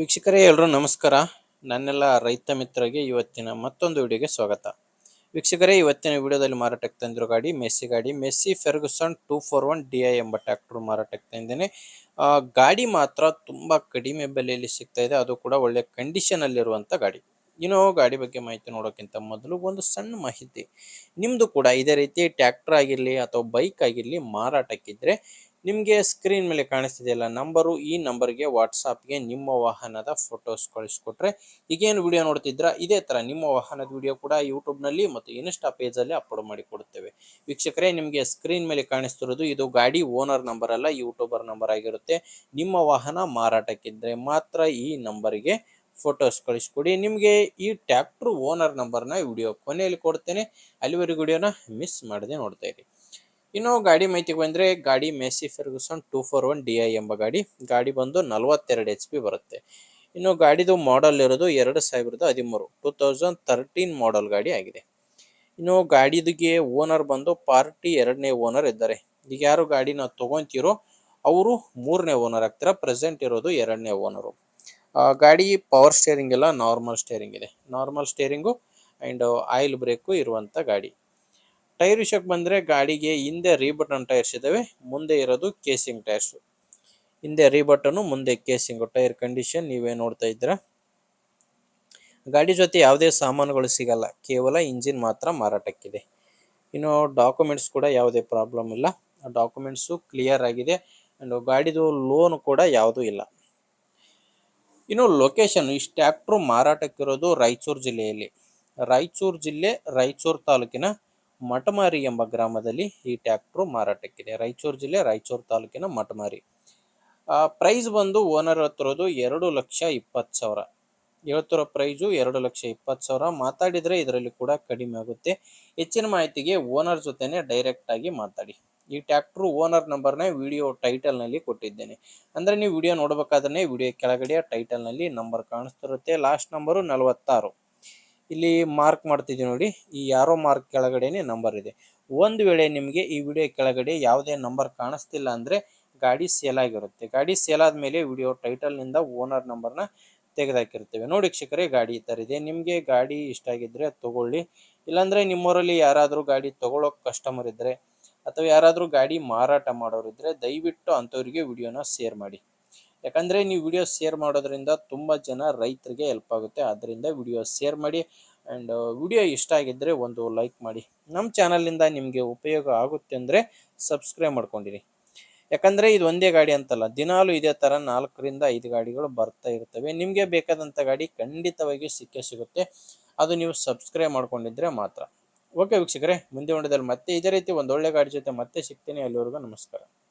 ವೀಕ್ಷಕರೇ ಎಲ್ಲರೂ ನಮಸ್ಕಾರ. ನನ್ನೆಲ್ಲ ರೈತ ಮಿತ್ರರಿಗೆ ಇವತ್ತಿನ ಮತ್ತೊಂದು ವಿಡಿಯೋಗೆ ಸ್ವಾಗತ. ವೀಕ್ಷಕರೇ ಇವತ್ತಿನ ವಿಡಿಯೋದಲ್ಲಿ ಮಾರಾಟಕ್ಕೆ ತಂದಿರೋ ಗಾಡಿ ಮೆಸ್ಸಿ ಫೆರ್ಗುಸನ್ 241 DI ಎಂಬ ಟ್ರ್ಯಾಕ್ಟರ್ ಮಾರಾಟಕ್ಕೆ ತಂದಿದ್ದೇನೆ. ಗಾಡಿ ಮಾತ್ರ ತುಂಬಾ ಕಡಿಮೆ ಬೆಲೆಯಲ್ಲಿ ಸಿಗ್ತಾ ಇದೆ, ಅದು ಕೂಡ ಒಳ್ಳೆ ಕಂಡೀಷನ್ ಅಲ್ಲಿರುವಂತ ಗಾಡಿ. ಗಾಡಿ ಬಗ್ಗೆ ಮಾಹಿತಿ ನೋಡೋಕ್ಕಿಂತ ಮೊದಲು ಒಂದು ಸಣ್ಣ ಮಾಹಿತಿ. ನಿಮ್ದು ಕೂಡ ಇದೇ ರೀತಿ ಟ್ರ್ಯಾಕ್ಟರ್ ಆಗಿರಲಿ ಅಥವಾ ಬೈಕ್ ಆಗಿರಲಿ ಮಾರಾಟಕ್ಕಿದ್ರೆ ನಿಮಗೆ ಸ್ಕ್ರೀನ್ ಮೇಲೆ ಕಾಣಿಸ್ತಿದೆಯಲ್ಲ ನಂಬರು, ಈ ನಂಬರ್ಗೆ ವಾಟ್ಸಾಪ್ಗೆ ನಿಮ್ಮ ವಾಹನದ ಫೋಟೋಸ್ ಕಳಿಸ್ಕೊಟ್ರೆ, ಈಗೇನು ವಿಡಿಯೋ ನೋಡ್ತಿದ್ರ ಇದೇ ತರ ನಿಮ್ಮ ವಾಹನದ ವಿಡಿಯೋ ಕೂಡ ಯೂಟ್ಯೂಬ್ನಲ್ಲಿ ಮತ್ತು ಇನ್ಸ್ಟಾ ಪೇಜಲ್ಲಿ ಅಪ್ಲೋಡ್ ಮಾಡಿ ಕೊಡುತ್ತೇವೆ. ವೀಕ್ಷಕರೇ, ನಿಮಗೆ ಸ್ಕ್ರೀನ್ ಮೇಲೆ ಕಾಣಿಸ್ತಿರೋದು ಇದು ಗಾಡಿ ಓನರ್ ನಂಬರ್ ಅಲ್ಲ, ಯೂಟ್ಯೂಬರ್ ನಂಬರ್ ಆಗಿರುತ್ತೆ. ನಿಮ್ಮ ವಾಹನ ಮಾರಾಟಕ್ಕಿದ್ರೆ ಮಾತ್ರ ಈ ನಂಬರ್ಗೆ ಫೋಟೋಸ್ ಕಳಿಸ್ಕೊಡಿ. ನಿಮಗೆ ಈ ಟ್ರ್ಯಾಕ್ಟರ್ ಓನರ್ ನಂಬರ್ನ ವಿಡಿಯೋ ಕೊನೆಯಲ್ಲಿ ಕೊಡ್ತೇನೆ, ಅಲ್ಲಿವರೆಗೂ ವಿಡಿಯೋನ ಮಿಸ್ ಮಾಡದೆ ನೋಡ್ತಾ ಇರಿ. ಗಾಡಿ ಮಾಹಿತಿಗೆ ಬಂದರೆ, ಗಾಡಿ ಮೆಸ್ಸಿ ಫೆರ್ಗುಸನ್ 241 DI ಎಂಬ ಗಾಡಿ ಬಂದು 42 HP ಬರುತ್ತೆ. ಗಾಡಿದು ಮಾಡೆಲ್ ಇರೋದು 2013 2013 ಮಾಡೆಲ್ ಗಾಡಿ ಆಗಿದೆ. ಗಾಡಿದಿಗೆ ಓನರ್ ಬಂದು ಪಾರ್ಟಿ 2ನೇ ಓನರ್ ಇದ್ದಾರೆ. ಈಗ ಯಾರು ಗಾಡಿನ ತಗೊಂತೀರೋ ಅವರು 3ನೇ ಓನರ್ ಆಗ್ತಾರೆ. ಪ್ರೆಸೆಂಟ್ ಇರೋದು 2ನೇ ಓನರು. ಗಾಡಿ ಪವರ್ ಸ್ಟೇರಿಂಗ್ ಎಲ್ಲ ನಾರ್ಮಲ್ ಸ್ಟೇರಿಂಗ್ ಇದೆ. Normal steering and oil break ಇರುವಂಥ ಗಾಡಿ. ಟೈರ್ ವಿಷಯಕ್ಕೆ ಬಂದರೆ, ಗಾಡಿಗೆ ಹಿಂದೆ ರೀಬಟನ್ ಟೈರ್ಸ್ ಇದ್ದಾವೆ, ಮುಂದೆ ಇರೋದು ಕೇಸಿಂಗ್ ಟೈರ್ಸು. ಹಿಂದೆ ರೀಬಟನು, ಮುಂದೆ ಕೇಸಿಂಗು. ಟೈರ್ ಕಂಡೀಷನ್ ನೀವೇ ನೋಡ್ತಾ ಇದ್ದೀರಾ. ಗಾಡಿ ಜೊತೆ ಯಾವುದೇ ಸಾಮಾನುಗಳು ಸಿಗಲ್ಲ, ಕೇವಲ ಇಂಜಿನ್ ಮಾತ್ರ ಮಾರಾಟಕ್ಕಿದೆ. ಡಾಕ್ಯುಮೆಂಟ್ಸ್ ಕೂಡ ಯಾವುದೇ ಪ್ರಾಬ್ಲಮ್ ಇಲ್ಲ, ಡಾಕ್ಯುಮೆಂಟ್ಸು ಕ್ಲಿಯರ್ ಆಗಿದೆ. ಆ್ಯಂಡ್ ಗಾಡಿದು ಲೋನ್ ಕೂಡ ಯಾವುದೂ ಇಲ್ಲ. ಲೊಕೇಶನ್, ಇಷ್ಟು ಟ್ರ್ಯಾಕ್ಟ್ರು ಮಾರಾಟಕ್ಕಿರೋದು ರಾಯಚೂರು ಜಿಲ್ಲೆಯಲ್ಲಿ. ರಾಯಚೂರು ಜಿಲ್ಲೆ, ರಾಯಚೂರು ತಾಲೂಕಿನ ಮಟಮಾರಿ ಎಂಬ ಗ್ರಾಮದಲ್ಲಿ ಈ ಟ್ರ್ಯಾಕ್ಟ್ರು ಮಾರಾಟಕ್ಕಿದೆ. ರಾಯಚೂರು ಜಿಲ್ಲೆ, ರಾಯಚೂರು ತಾಲೂಕಿನ ಮಟಮಾರಿ. ಪ್ರೈಸ್ ಬಂದು ಓನರ್ ಹತ್ತಿರೋದು 2,20,000 ಹೇಳ್ತಿರೋ ಪ್ರೈಸು 2,20,000. ಮಾತಾಡಿದರೆ ಇದರಲ್ಲಿ ಕೂಡ ಕಡಿಮೆ ಆಗುತ್ತೆ. ಹೆಚ್ಚಿನ ಮಾಹಿತಿಗೆ ಓನರ್ ಜೊತೆನೆ ಡೈರೆಕ್ಟ್ ಆಗಿ ಮಾತಾಡಿ. ಈ ಟ್ರ್ಯಾಕ್ಟ್ರು ಓನರ್ ನಂಬರ್ನ ವಿಡಿಯೋ ಟೈಟಲ್ನಲ್ಲಿ ಕೊಟ್ಟಿದ್ದೇನೆ. ಅಂದರೆ ನೀವು ವಿಡಿಯೋ ನೋಡಬೇಕಾದ್ರೆ ವಿಡಿಯೋ ಕೆಳಗಡೆ ಟೈಟಲ್ನಲ್ಲಿ ನಂಬರ್ ಕಾಣಿಸ್ತಿರುತ್ತೆ. Last number 46. ಇಲ್ಲಿ ಮಾರ್ಕ್ ಮಾಡ್ತಿದ್ದೀವಿ ನೋಡಿ, ಈ ಯಾರೋ ಮಾರ್ಕ್ ಕೆಳಗಡೆನೆ ನಂಬರ್ ಇದೆ. ಒಂದು ವೇಳೆ ನಿಮಗೆ ಈ ವಿಡಿಯೋ ಕೆಳಗಡೆ ಯಾವುದೇ ನಂಬರ್ ಕಾಣಿಸ್ತಿಲ್ಲ ಅಂದರೆ ಗಾಡಿ ಸೇಲ್ ಆಗಿರುತ್ತೆ. ಗಾಡಿ ಸೇಲ್ ಆದಮೇಲೆ ವಿಡಿಯೋ ಟೈಟಲ್ನಿಂದ ಓನರ್ ನಂಬರ್ನ ತೆಗೆದಾಕಿರ್ತೇವೆ. ನೋಡಿ ವೀಕ್ಷಕರೇ, ಗಾಡಿ ಈ ಥರ ಇದೆ. ನಿಮಗೆ ಗಾಡಿ ಇಷ್ಟ ಆಗಿದ್ದರೆ ತಗೊಳ್ಳಿ. ಇಲ್ಲಾಂದರೆ ನಿಮ್ಮೂರಲ್ಲಿ ಯಾರಾದರೂ ಗಾಡಿ ತೊಗೊಳ್ಳೋಕೆ ಕಸ್ಟಮರ್ ಇದ್ದರೆ ಅಥವಾ ಯಾರಾದರೂ ಗಾಡಿ ಮಾರಾಟ ಮಾಡೋರಿದ್ದರೆ ದಯವಿಟ್ಟು ಅಂಥವರಿಗೆ ವಿಡಿಯೋನ ಶೇರ್ ಮಾಡಿ. ಯಾಕಂದರೆ ನೀವು ವಿಡಿಯೋ ಶೇರ್ ಮಾಡೋದ್ರಿಂದ ತುಂಬ ಜನ ರೈತರಿಗೆ ಹೆಲ್ಪ್ ಆಗುತ್ತೆ. ಆದ್ದರಿಂದ ವಿಡಿಯೋ ಶೇರ್ ಮಾಡಿ. ಆ್ಯಂಡ್ ವಿಡಿಯೋ ಇಷ್ಟ ಆಗಿದ್ದರೆ ಒಂದು ಲೈಕ್ ಮಾಡಿ. ನಮ್ಮ ಚಾನಲಿಂದ ನಿಮಗೆ ಉಪಯೋಗ ಆಗುತ್ತೆ ಅಂದರೆ ಸಬ್ಸ್ಕ್ರೈಬ್ ಮಾಡ್ಕೊಂಡಿರಿ. ಯಾಕಂದರೆ ಇದು ಒಂದೇ ಗಾಡಿ ಅಂತಲ್ಲ, ದಿನಾಲೂ ಇದೇ ಥರ 4ರಿಂದ 5 ಗಾಡಿಗಳು ಬರ್ತಾ ಇರ್ತವೆ. ನಿಮಗೆ ಬೇಕಾದಂಥ ಗಾಡಿ ಖಂಡಿತವಾಗಿಯೂ ಸಿಕ್ಕೇ ಸಿಗುತ್ತೆ, ಅದು ನೀವು ಸಬ್ಸ್ಕ್ರೈಬ್ ಮಾಡ್ಕೊಂಡಿದ್ರೆ ಮಾತ್ರ. ಓಕೆ ವೀಕ್ಷಕರೇ, ಮುಂದೆ ವಿಡಿಯೋದಲ್ಲಿ ಮತ್ತೆ ಇದೇ ರೀತಿ ಒಂದೊಳ್ಳೆ ಗಾಡಿ ಜೊತೆ ಮತ್ತೆ ಸಿಗ್ತೀನಿ. ಅಲ್ಲಿವರೆಗೂ ನಮಸ್ಕಾರ.